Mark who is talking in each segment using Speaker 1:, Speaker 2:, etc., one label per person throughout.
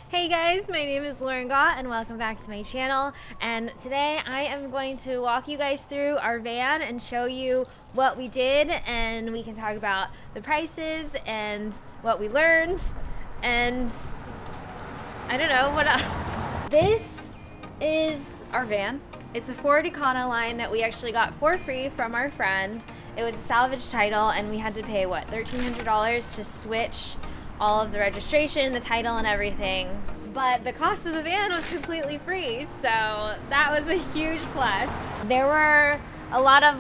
Speaker 1: Hey guys, my name is Lauren Gott and welcome back to my channel. And today I am going to walk you guys through our van and show you what we did, and we can talk about the prices and what we learned, and I don't know what else. This is our van. It's a Ford Econoline that we actually got for free from our friend. It was a salvage title and we had to pay what, $1,300 to switch all of the registration, the title, and everything. But the cost of the van was completely free, so that was a huge plus. There were a lot of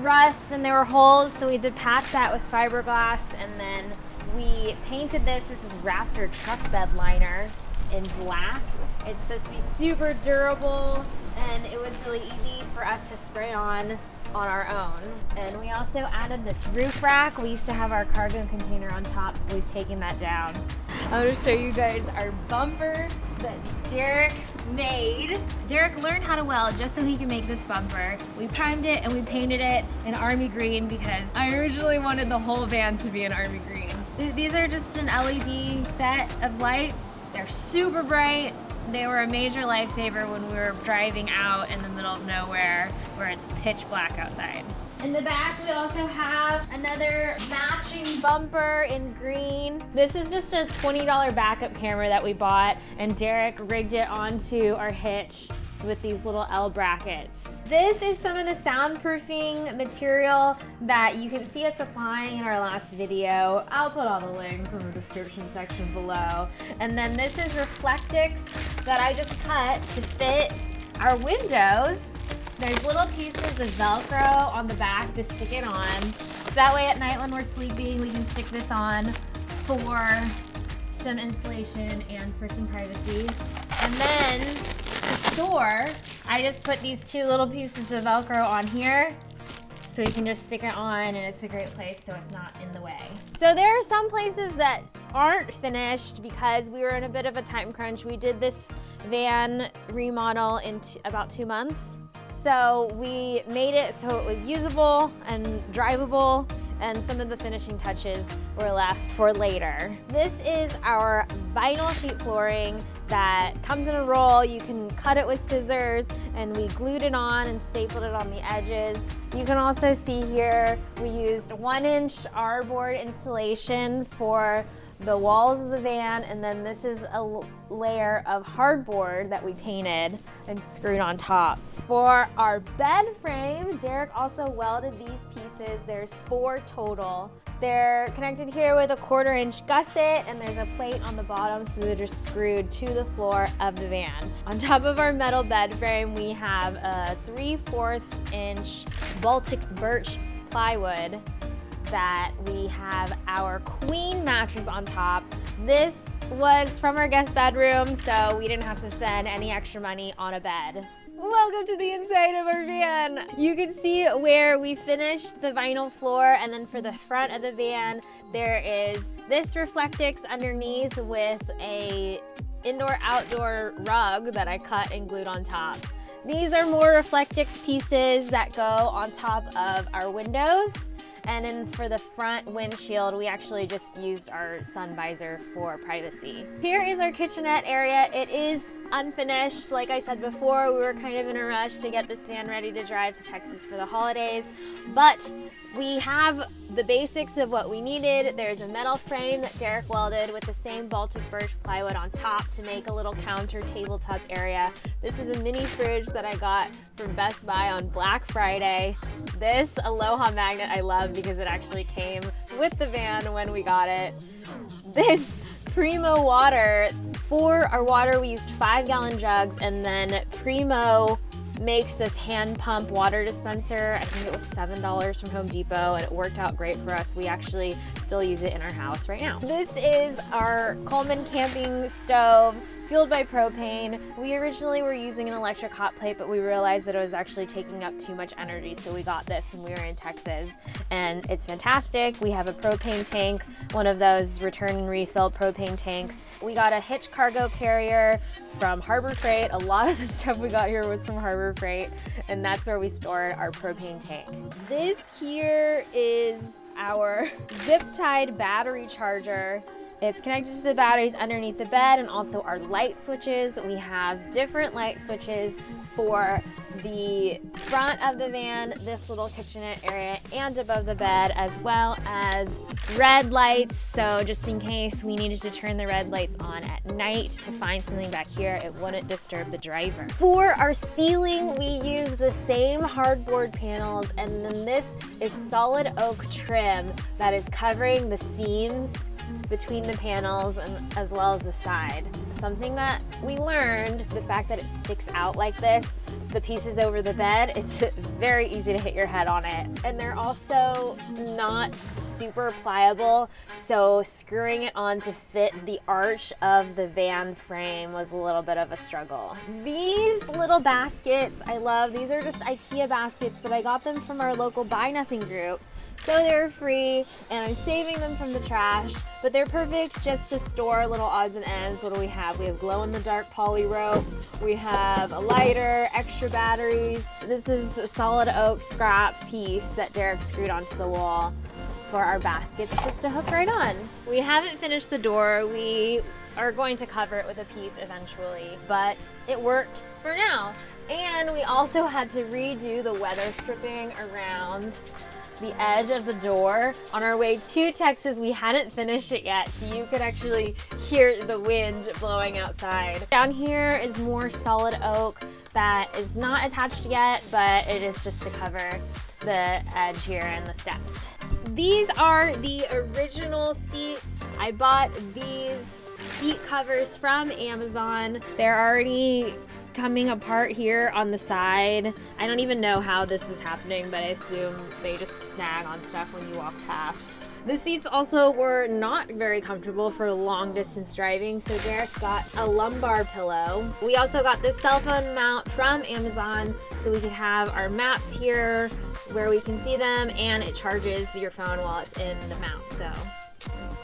Speaker 1: rust and there were holes, so we did patch that with fiberglass, and then we painted this. This is RAPTOR truck bed liner in black. It's supposed to be super durable, and it was really easy for us to spray on our own. And we also added this roof rack. We used to have our cargo container on top. We've taken that down. I'm gonna show you guys our bumper that Derek made. Derek learned how to weld just so he can make this bumper. We primed it and we painted it in army green because I originally wanted the whole van to be in army green. These are just an LED set of lights. They're super bright. They were a major lifesaver when we were driving out in the middle of nowhere where it's pitch black outside. In the back, we also have another matching bumper in green. This is just a $20 backup camera that we bought, and Derek rigged it onto our hitch with these little L brackets. This is some of the soundproofing material that you can see us applying in our last video. I'll put all the links in the description section below. And then this is REFLECTIX that I just cut to fit our windows. There's little pieces of Velcro on the back to stick it on. So that way at night when we're sleeping, we can stick this on for some insulation and for some privacy. And then the store, I just put these two little pieces of Velcro on here so we can just stick it on, and it's a great place so it's not in the way. So there are some places that aren't finished because we were in a bit of a time crunch. We did this van remodel in about 2 months. So we made it so it was usable and drivable, and some of the finishing touches were left for later. This is our vinyl sheet flooring that comes in a roll. You can cut it with scissors, and we glued it on and stapled it on the edges. You can also see here we used 1-inch RAPTOR insulation for the walls of the van, and then this is a layer of hardboard that we painted and screwed on top. For our bed frame, Derek also welded these pieces. There's 4 total. They're connected here with a 1/4-inch gusset, and there's a plate on the bottom, so they're just screwed to the floor of the van. On top of our metal bed frame, we have a 3/4-inch Baltic birch plywood that we have our queen mattress on top. This was from our guest bedroom, so we didn't have to spend any extra money on a bed. Welcome to the inside of our van. You can see where we finished the vinyl floor, and then for the front of the van, there is this REFLECTIX underneath with a indoor-outdoor rug that I cut and glued on top. These are more REFLECTIX pieces that go on top of our windows. And then for the front windshield, we actually just used our sun visor for privacy. Here is our kitchenette area. It is unfinished. Like I said before, we were kind of in a rush to get this van ready to drive to Texas for the holidays, but we have the basics of what we needed. There's a metal frame that Derek welded with the same Baltic birch plywood on top to make a little counter tabletop area. This is a mini fridge that I got from Best Buy on Black Friday. This Aloha magnet I love because it actually came with the van when we got it. This Primo water, for our water we used 5-gallon jugs, and then Primo makes this hand pump water dispenser. I think it was $7 from Home Depot, and it worked out great for us. We actually still use it in our house right now. This is our Coleman camping stove, fueled by propane. We originally were using an electric hot plate, but we realized that it was actually taking up too much energy, so we got this when we were in Texas, and it's fantastic. We have a propane tank, one of those return and refill propane tanks. We got a HITCH cargo carrier from Harbor Freight. A lot of the stuff we got here was from Harbor Freight, and that's where we stored our propane tank. This here is our zip-tied battery charger It's connected to the batteries underneath the bed and also our light switches. We have different light switches for the front of the van, this little kitchenette area, and above the bed, as well as red lights. So just in case we needed to turn the red lights on at night to find something back here, it wouldn't disturb the driver. For our ceiling, we used the same hardboard panels, and then this is solid oak trim that is covering the seams between the panels and as well as the side. Something that we learned, the fact that it sticks out like this, the pieces over the bed, it's very easy to hit your head on it. And they're also not super pliable, so screwing it on to fit the arch of the van frame was a little bit of a struggle. These little baskets, I love. These are just IKEA baskets, but I got them from our local Buy Nothing group. So they're free, and I'm saving them from the trash, but they're perfect just to store little odds and ends. What do we have? We have glow-in-the-dark poly rope, we have a lighter, extra batteries. This is a solid oak scrap piece that Derek screwed onto the wall for our baskets just to hook right on. We haven't finished the door. We are going to cover it with a piece eventually, but it worked for now. And we also had to redo the weather stripping around the edge of the door. On our way to Texas, we hadn't finished it yet, so you could actually hear the wind blowing outside. Down here is more solid oak that is not attached yet, but it is just to cover the edge here and the steps. These are the original seats. I bought these seat covers from Amazon. They're already coming apart here on the side. I don't even know how this was happening, but I assume they just snag on stuff when you walk past. The seats also were not very comfortable for long distance driving, so Derek got a lumbar pillow. We also got this cell phone mount from Amazon, so we could have our maps here where we can see them, and it charges your phone while it's in the mount, so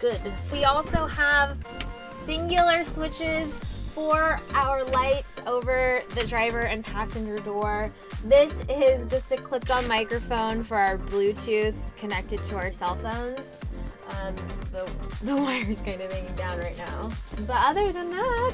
Speaker 1: good. We also have singular switches for our lights over the driver and passenger door. This is just a clipped-on microphone for our Bluetooth connected to our cell phones. The wire's kind of hanging down right now. But other than that,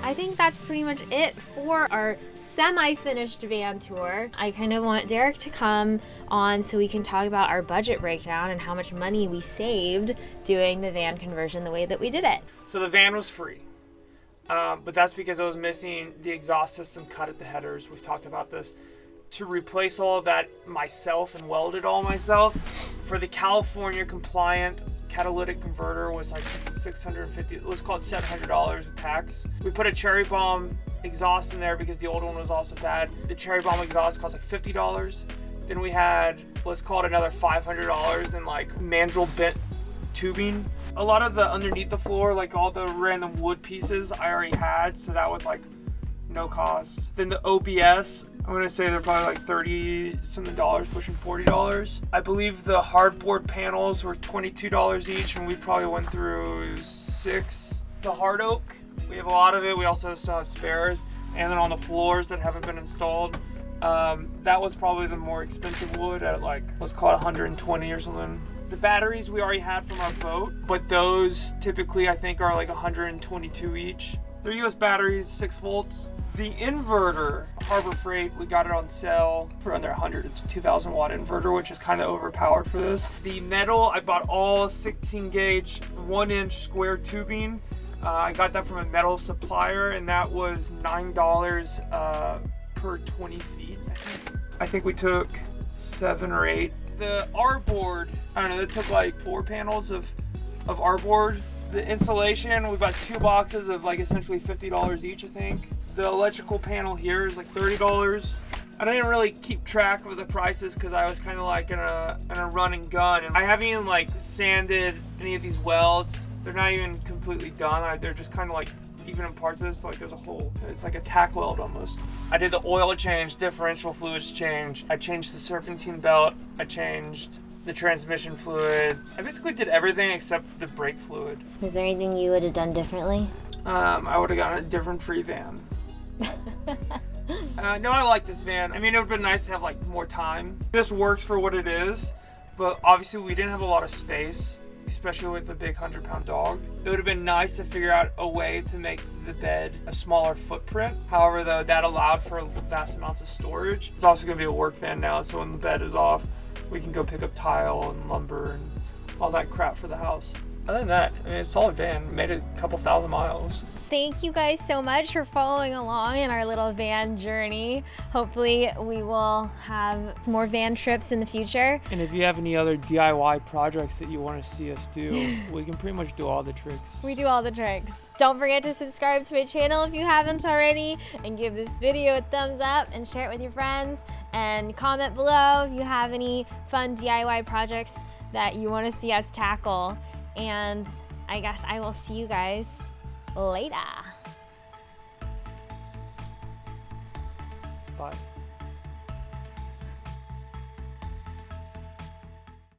Speaker 1: I think that's pretty much it for our semi-finished van tour. I kind of want Derek to come on so we can talk about our budget breakdown and how much money we saved doing the van conversion the way that we did it.
Speaker 2: So the van was free. But that's because I was missing the exhaust system cut at the headers. We've talked about this. To replace all of that myself and weld it all myself, for the California compliant catalytic converter was like $650, let's call it $700 with tax. We put a cherry bomb exhaust in there because the old one was also bad. The cherry bomb exhaust cost like $50. Then we had, let's call it another $500 in like mandrel bent tubing. A lot of the underneath the floor, like all the random wood pieces I already had, so that was like no cost. Then the OBS, I'm gonna say they're probably like 30 something dollars, pushing $40. I believe the hardboard panels were $22 each, and we probably went through 6. The hard oak, we have a lot of it. We also still have spares. And then on the floors that haven't been installed, that was probably the more expensive wood at like, let's call it 120 or something. The batteries we already had from our boat, but those typically I think are like 122 each. They're US batteries, 6 volts. The inverter, Harbor Freight, we got it on sale for under 100. It's a 2000 watt inverter, which is kind of overpowered for this. The metal, I bought all 16 gauge, 1-inch square tubing. I got that from a metal supplier, and that was $9 per 20 feet. I think we took 7 or 8. The R-board, I don't know, it took like 4 panels of R-board. The insulation, we bought 2 boxes of like essentially $50 each, I think. The electrical panel here is like $30. I didn't really keep track of the prices because I was kind of like in a run and gun. And I haven't even like sanded any of these welds. They're not even completely done. They're just kind of like, even in parts of this, like there's a hole. It's like a tack weld almost. I did the oil change, differential fluids change. I changed the serpentine belt. I changed the transmission fluid. I basically did everything except the brake fluid.
Speaker 1: Is there anything you would have done differently?
Speaker 2: I would have gotten a different free van. No, I like this van. I mean, it would have been nice to have like more time. This works for what it is, but obviously we didn't have a lot of space. especially with a big 100-pound dog. It would have been nice to figure out a way to make the bed a smaller footprint. However, though, that allowed for vast amounts of storage. It's also going to be a work van now, so when the bed is off, we can go pick up tile and lumber and all that crap for the house. Other than that, I mean, it's a solid van. Made a couple thousand miles.
Speaker 1: Thank you guys so much for following along in our little van journey. Hopefully we will have some more van trips in the future.
Speaker 2: And if you have any other DIY projects that you want to see us do, we can pretty much do all the tricks.
Speaker 1: We do all the tricks. Don't forget to subscribe to my channel if you haven't already, and give this video a thumbs up and share it with your friends, and comment below if you have any fun DIY projects that you want to see us tackle. And I guess I will see you guys later.
Speaker 2: Bye.